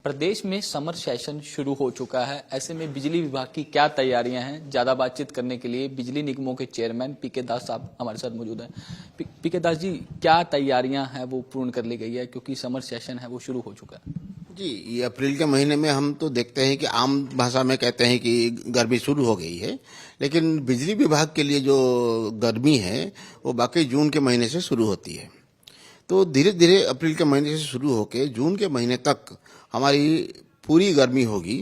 प्रदेश में summer session शुरू हो चुका है। ऐसे में बिजली विभाग की क्या तैयारियां हैं, ज्यादा बातचीत करने के लिए बिजली निगमों के चेयरमैन पीके दास साहब हमारे साथ मौजूद हैं। पीके दास जी, क्या तैयारियां हैं वो पूर्ण कर ली गई है, क्योंकि समर सेशन है वो शुरू हो चुका है। जी, ये अप्रैल के महीने में हम तो देखते हैं कि आम भाषा में कहते हैं कि गर्मी शुरू हो गई है, लेकिन बिजली विभाग के लिए जो गर्मी है वो बाकी जून के महीने से शुरू होती है। तो धीरे धीरे अप्रैल के महीने से शुरू होकर जून के महीने तक हमारी पूरी गर्मी होगी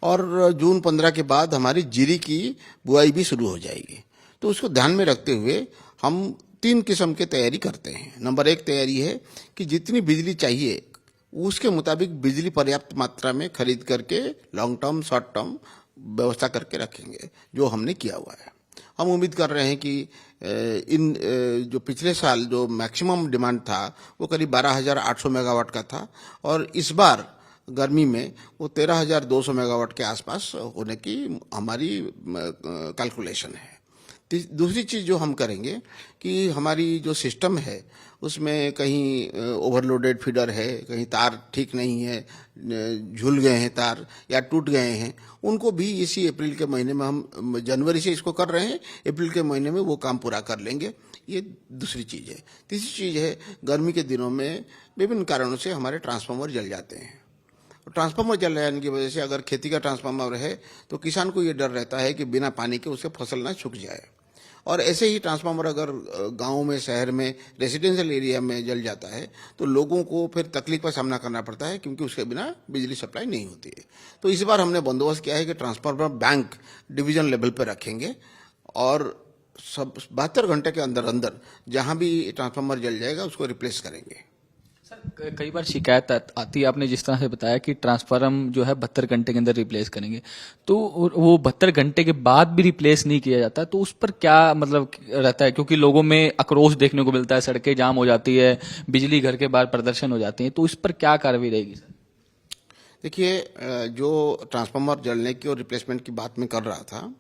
और जून 15 के बाद हमारी जीरी की बुआई भी शुरू हो जाएगी। तो उसको ध्यान में रखते हुए हम 3 किस्म की तैयारी करते हैं। नंबर 1 तैयारी है कि जितनी बिजली चाहिए उसके मुताबिक बिजली पर्याप्त मात्रा में खरीद करके लॉन्ग टर्म शॉर्ट टर्म व्यवस्था करके रखेंगे, जो हमने किया हुआ है। हम उम्मीद कर रहे हैं कि इन जो पिछले साल जो मैक्सिमम डिमांड था वो करीब 12,800 मेगावाट का था और इस बार गर्मी में वो 13,200 मेगावाट के आसपास होने की हमारी कैलकुलेशन है। दूसरी चीज़ जो हम करेंगे कि हमारी जो सिस्टम है उसमें कहीं ओवरलोडेड फीडर है, कहीं तार ठीक नहीं है, झूल गए हैं तार या टूट गए हैं, उनको भी इसी अप्रैल के महीने में हम जनवरी से इसको कर रहे हैं, अप्रैल के महीने में वो काम पूरा कर लेंगे। ये दूसरी चीज़ है। तीसरी चीज़ है, गर्मी के दिनों में विभिन्न कारणों से हमारे ट्रांसफार्मर जल जाते हैं। ट्रांसफार्मर जल जाने की वजह से अगर खेती का ट्रांसफार्मर है तो किसान को ये डर रहता है कि बिना पानी के उसके फसल ना सूख जाए। और ऐसे ही ट्रांसफार्मर अगर गांव में, शहर में, रेजिडेंशियल एरिया में जल जाता है तो लोगों को फिर तकलीफ का सामना करना पड़ता है, क्योंकि उसके बिना बिजली सप्लाई नहीं होती है। तो इस बार हमने बंदोबस्त किया है कि ट्रांसफार्मर बैंक डिवीजन लेवल पर रखेंगे और सब 72 घंटे के अंदर अंदर जहां भी ट्रांसफार्मर जल जाएगा उसको रिप्लेस करेंगे। सर, कई बार शिकायत आती है, आपने जिस तरह से बताया कि ट्रांसफार्मर जो है 72 घंटे के अंदर रिप्लेस करेंगे, तो वो 72 घंटे के बाद भी रिप्लेस नहीं किया जाता, तो उस पर क्या मतलब रहता है? क्योंकि लोगों में आक्रोश देखने को मिलता है, सड़कें जाम हो जाती है, बिजली घर के बाहर प्रदर्शन हो जाते हैं, तो इस पर क्या कार्रवाई रहेगी सर? देखिए, जो ट्रांसफार्मर जलने की और रिप्लेसमेंट की बात मैं कर रहा था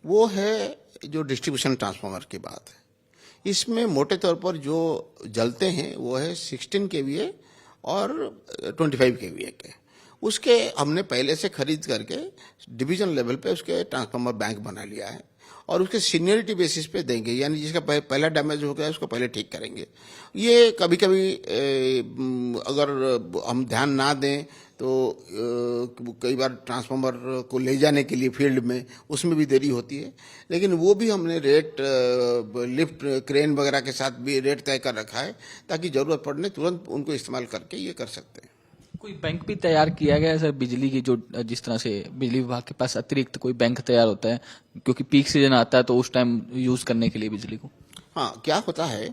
वो है जो डिस्ट्रीब्यूशन ट्रांसफार्मर की बात है। इसमें मोटे तौर पर जो जलते हैं वो है 16 केवीए और 25 केवीए के। उसके हमने पहले से खरीद करके डिवीजन लेवल पे उसके ट्रांसफार्मर बैंक बना लिया है और उसके सीनियरिटी बेसिस पे देंगे, यानी जिसका पहला डैमेज हो गया उसको पहले ठीक करेंगे। ये कभी कभी अगर हम ध्यान ना दें तो कई बार ट्रांसफार्मर को ले जाने के लिए फील्ड में उसमें भी देरी होती है, लेकिन वो भी हमने रेट लिफ्ट क्रेन वगैरह के साथ भी रेट तय कर रखा है ताकि जरूरत पड़ने तुरंत उनको इस्तेमाल करके ये कर सकते हैं। कोई बैंक भी तैयार किया गया है सर बिजली की, जो जिस तरह से बिजली विभाग के पास अतिरिक्त कोई बैंक तैयार होता है, क्योंकि पीक सीजन आता है तो उस टाइम यूज करने के लिए बिजली को? हाँ, क्या होता है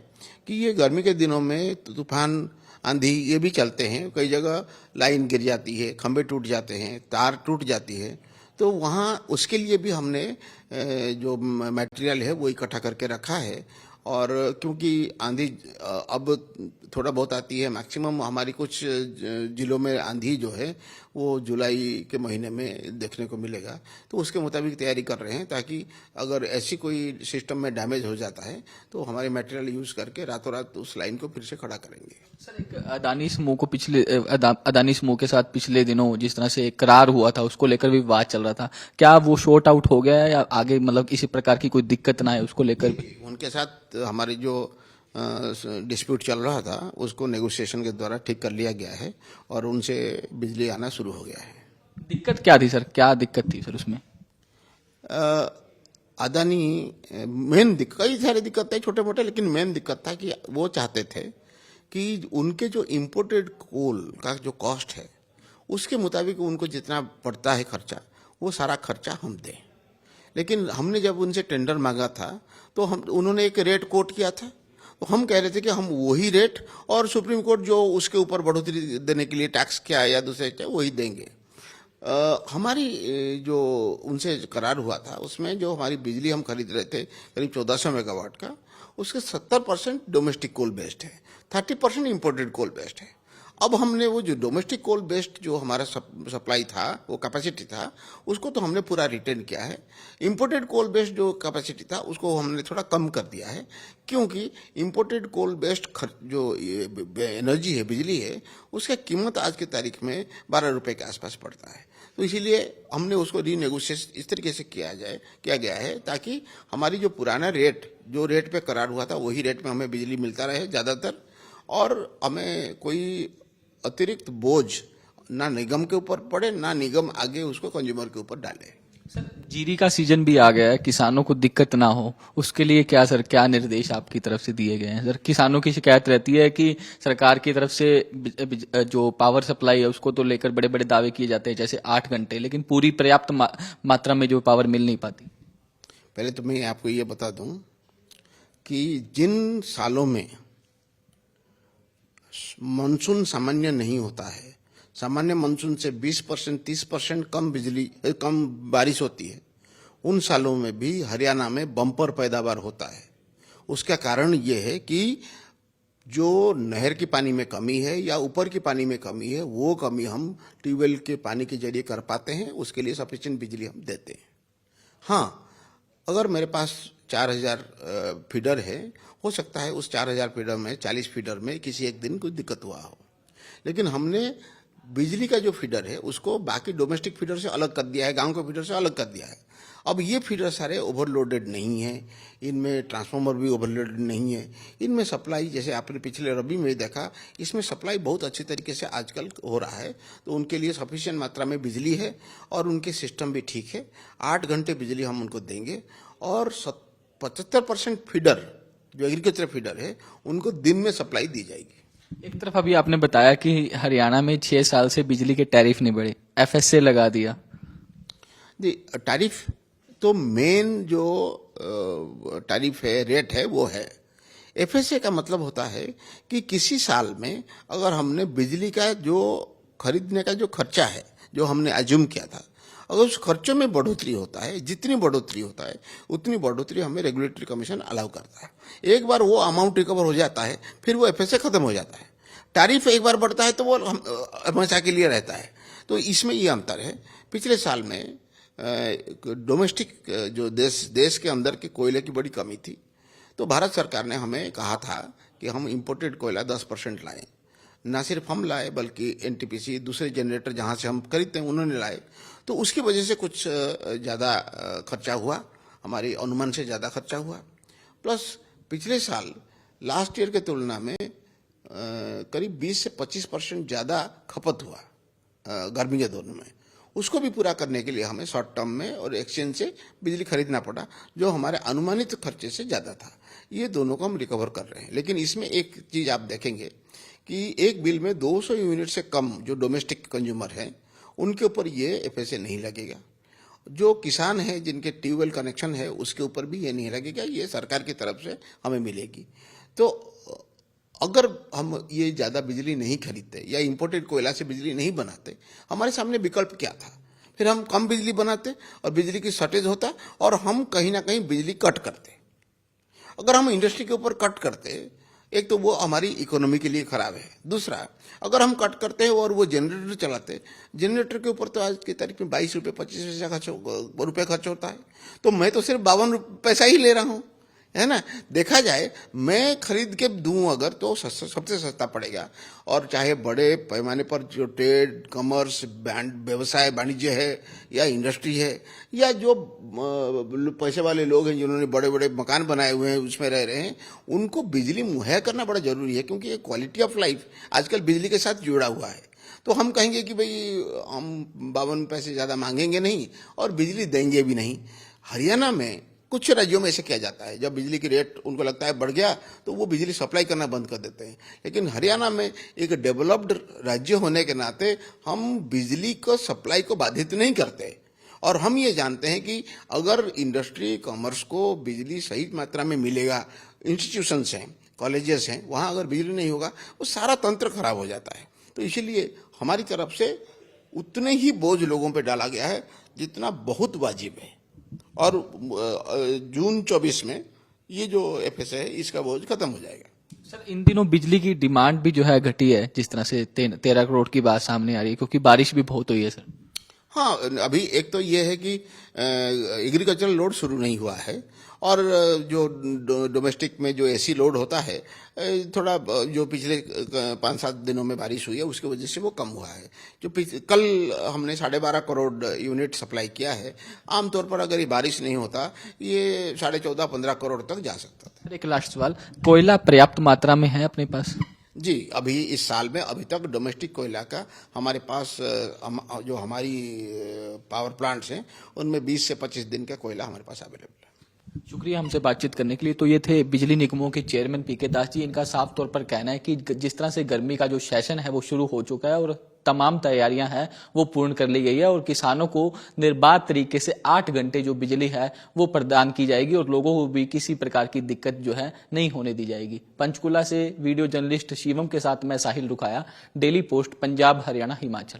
कि ये गर्मी के दिनों में तूफान, आंधी ये भी चलते हैं, कई जगह लाइन गिर जाती है, खंभे टूट जाते हैं, तार टूट जाती है, तो वहाँ उसके लिए भी हमने जो मटेरियल है वो इकट्ठा करके रखा है। और क्योंकि आंधी अब थोड़ा बहुत आती है, मैक्सिमम हमारी कुछ जिलों में आंधी जो है वो जुलाई के महीने में देखने को मिलेगा, तो उसके मुताबिक तैयारी कर रहे हैं ताकि अगर ऐसी कोई सिस्टम में डैमेज हो जाता है तो हमारे मटेरियल यूज करके रातों रात उस लाइन को फिर से खड़ा करेंगे। सर, एक अदानी समूह को अदानी समूह के साथ पिछले दिनों जिस तरह से एक करार हुआ था उसको लेकर भी विवाद चल रहा था, क्या वो शॉर्ट आउट हो गया है या आगे मतलब इसी प्रकार की कोई दिक्कत ना है उसको लेकर भी? उनके साथ हमारी जो डिस्प्यूट चल रहा था उसको नेगोशिएशन के द्वारा ठीक कर लिया गया है और उनसे बिजली आना शुरू हो गया है। दिक्कत क्या थी सर, क्या दिक्कत थी सर उसमें? अदानी मेन कई सारी दिक्कत है छोटे मोटे, लेकिन मेन दिक्कत था कि वो चाहते थे कि उनके जो इम्पोर्टेड कोल का जो कॉस्ट है उसके मुताबिक उनको जितना पड़ता है खर्चा वो सारा खर्चा हम दें। लेकिन हमने जब उनसे टेंडर मांगा था तो उन्होंने एक रेट कोट किया था, तो हम कह रहे थे कि हम वही रेट और सुप्रीम कोर्ट जो उसके ऊपर बढ़ोतरी देने के लिए टैक्स क्या है या दूसरे क्या वही देंगे। हमारी जो उनसे करार हुआ था उसमें जो हमारी बिजली हम खरीद रहे थे करीब 1400 मेगावाट का, उसके 70% डोमेस्टिक कोल बेस्ड है, 30% इम्पोर्टेड कोल बेस्ड है। अब हमने वो जो डोमेस्टिक कोल बेस्ड जो हमारा सप्लाई था, वो कैपेसिटी था, उसको तो हमने पूरा रिटेन किया है। इंपोर्टेड कोल बेस्ड जो कैपेसिटी था उसको हमने थोड़ा कम कर दिया है, क्योंकि इंपोर्टेड कोल बेस्ड जो एनर्जी है, बिजली है, उसका कीमत आज की तारीख में 12 रुपए के आसपास पड़ता है। तो इसीलिए हमने उसको रीनेगोशिएट इस तरीके से किया गया है ताकि हमारी जो पुराना रेट, जो रेट पे करार हुआ था, वही रेट में हमें बिजली मिलता रहे ज़्यादातर, और हमें कोई अतिरिक्त बोझ ना निगम के ऊपर पड़े, ना निगम आगे उसको कंज्यूमर के ऊपर डाले। सर, जीरी का सीजन भी आ गया है, किसानों को दिक्कत ना हो उसके लिए क्या निर्देश आपकी तरफ से दिए गए हैं? सर, किसानों की शिकायत रहती है कि सरकार की तरफ से जो पावर सप्लाई है उसको तो लेकर बड़े बड़े दावे किए जाते हैं, जैसे 8 घंटे, लेकिन पूरी पर्याप्त मात्रा में जो पावर मिल नहीं पाती। पहले तो मैं आपको ये बता दूं कि जिन सालों में मानसून सामान्य नहीं होता है, सामान्य मानसून से 20% 30% कम बारिश होती है, उन सालों में भी हरियाणा में बम्पर पैदावार होता है। उसका कारण ये है कि जो नहर की पानी में कमी है या ऊपर की पानी में कमी है, वो कमी हम ट्यूबवेल के पानी के जरिए कर पाते हैं, उसके लिए सफिशिएंट बिजली हम देते हैं। हाँ, अगर मेरे पास 4000 फीडर है, हो सकता है उस 4000 फीडर में 40 फीडर में किसी एक दिन कोई दिक्कत हुआ हो, लेकिन हमने बिजली का जो फीडर है उसको बाकी डोमेस्टिक फीडर से अलग कर दिया है, गांव के फीडर से अलग कर दिया है। अब ये फीडर सारे ओवरलोडेड नहीं है, इनमें ट्रांसफार्मर भी ओवरलोडेड नहीं है, इनमें सप्लाई, जैसे आपने पिछले रबी में देखा, इसमें सप्लाई बहुत अच्छी तरीके से आजकल हो रहा है। तो उनके लिए सफिशिएंट मात्रा में बिजली है और उनके सिस्टम भी ठीक है। 8 घंटे बिजली हम उनको देंगे और 75% फीडर जो एग्रीकल्चर फीडर है उनको दिन में सप्लाई दी जाएगी। एक तरफ अभी आपने बताया कि हरियाणा में 6 साल से बिजली के टैरिफ नहीं बढ़े, एफएसए लगा दिया। जी, टैरिफ तो मेन जो टैरिफ है, रेट है, वो है। एफएसए का मतलब होता है कि किसी साल में अगर हमने बिजली का जो खरीदने का जो खर्चा है, जो हमने अज्यूम किया था, अगर उस खर्चों में बढ़ोतरी होता है, जितनी बढ़ोतरी होता है उतनी बढ़ोतरी हमें रेगुलेटरी कमीशन अलाउ करता है। एक बार वो अमाउंट रिकवर हो जाता है, फिर वो एफएसए खत्म हो जाता है। टैरिफ एक बार बढ़ता है तो वो हमेशा के लिए रहता है। तो इसमें ये अंतर है। पिछले साल में डोमेस्टिक जो देश के अंदर के कोयले की बड़ी कमी थी, तो भारत सरकार ने हमें कहा था कि हम इंपोर्टेड कोयला 10% लाएं। ना सिर्फ हम लाए बल्कि एनटीपीसी, दूसरे जनरेटर जहां से हम खरीदते हैं, उन्होंने लाए। तो उसकी वजह से कुछ ज़्यादा खर्चा हुआ, हमारी अनुमान से ज़्यादा खर्चा हुआ। प्लस पिछले साल लास्ट ईयर के तुलना में करीब 20 से 25% ज़्यादा खपत हुआ गर्मी के दौर में। उसको भी पूरा करने के लिए हमें शॉर्ट टर्म में और एक्सचेंज से बिजली खरीदना पड़ा, जो हमारे अनुमानित खर्चे से ज़्यादा था। ये दोनों को हम रिकवर कर रहे हैं। लेकिन इसमें एक चीज़ आप देखेंगे कि एक बिल में 200 यूनिट से कम जो डोमेस्टिक कंज्यूमर हैं उनके ऊपर ये एफएसए नहीं लगेगा। जो किसान हैं जिनके ट्यूबवेल कनेक्शन है उसके ऊपर भी ये नहीं लगेगा, ये सरकार की तरफ से हमें मिलेगी। तो अगर हम ये ज़्यादा बिजली नहीं खरीदते या इंपोर्टेड कोयला से बिजली नहीं बनाते, हमारे सामने विकल्प क्या था? फिर हम कम बिजली बनाते और बिजली की शॉर्टेज होता और हम कहीं ना कहीं बिजली कट करते। अगर हम इंडस्ट्री के ऊपर कट करते, एक तो वो हमारी इकोनॉमी के लिए खराब है। दूसरा, अगर हम कट करते हैं और वो जनरेटर चलाते, जनरेटर के ऊपर तो आज की तारीख में 22 रुपये 25 रुपये खर्च होता है। तो मैं तो सिर्फ 52 पैसा ही ले रहा हूँ, है ना। देखा जाए, मैं खरीद के दूं अगर तो सबसे सस्ता पड़ेगा। और चाहे बड़े पैमाने पर जो ट्रेड, कॉमर्स, व्यवसाय वाणिज्य है या इंडस्ट्री है या जो पैसे वाले लोग हैं जिन्होंने बड़े बड़े मकान बनाए हुए हैं उसमें रह रहे हैं, उनको बिजली मुहैया करना बड़ा जरूरी है, क्योंकि ये क्वालिटी ऑफ लाइफ आजकल बिजली के साथ जुड़ा हुआ है। तो हम कहेंगे कि भाई हम 52 पैसे ज़्यादा मांगेंगे नहीं और बिजली देंगे भी नहीं। हरियाणा में कुछ राज्यों में ऐसे किया जाता है, जब बिजली की रेट उनको लगता है बढ़ गया तो वो बिजली सप्लाई करना बंद कर देते हैं। लेकिन हरियाणा में एक डेवलप्ड राज्य होने के नाते हम बिजली को सप्लाई को बाधित नहीं करते। और हम ये जानते हैं कि अगर इंडस्ट्री, कॉमर्स को बिजली सही मात्रा में मिलेगा, इंस्टीट्यूशंस हैं, कॉलेजेस हैं, वहाँ अगर बिजली नहीं होगा वो सारा तंत्र खराब हो जाता है। तो इसीलिए हमारी तरफ से उतने ही बोझ लोगों पर डाला गया है जितना बहुत वाजिब है। और जून 24 में ये जो एफएसए है इसका बोझ खत्म हो जाएगा। सर इन दिनों बिजली की डिमांड भी जो है घटी है, जिस तरह से 13 करोड़ की बात सामने आ रही है, क्योंकि बारिश भी बहुत हुई है सर। हाँ, अभी एक तो ये है कि एग्रीकल्चरल लोड शुरू नहीं हुआ है, और जो डोमेस्टिक में जो एसी लोड होता है, थोड़ा जो पिछले 5-7 दिनों में बारिश हुई है उसकी वजह से वो कम हुआ है। जो कल हमने 12.5 करोड़ यूनिट सप्लाई किया है। आमतौर पर अगर ये बारिश नहीं होता, ये 14.5-15 करोड़ तक जा सकता था। सर एक लास्ट सवाल, कोयला पर्याप्त मात्रा में है अपने पास? जी, अभी इस साल में अभी तक डोमेस्टिक कोयला का हमारे पास जो हमारी पावर प्लांट्स हैं उनमें 20 से 25 दिन का कोयला हमारे पास अवेलेबल है। शुक्रिया हमसे बातचीत करने के लिए। तो ये थे बिजली निगमों के चेयरमैन पीके दास जी। इनका साफ तौर पर कहना है कि जिस तरह से गर्मी का जो सेशन है वो शुरू हो चुका है और तमाम तैयारियां हैं वो पूर्ण कर ली गई है, और किसानों को निर्बाध तरीके से 8 घंटे जो बिजली है वो प्रदान की जाएगी, और लोगों को भी किसी प्रकार की दिक्कत जो है नहीं होने दी जाएगी। पंचकुला से वीडियो जर्नलिस्ट शिवम के साथ मैं साहिल रुखाया, डेली पोस्ट, पंजाब, हरियाणा, हिमाचल।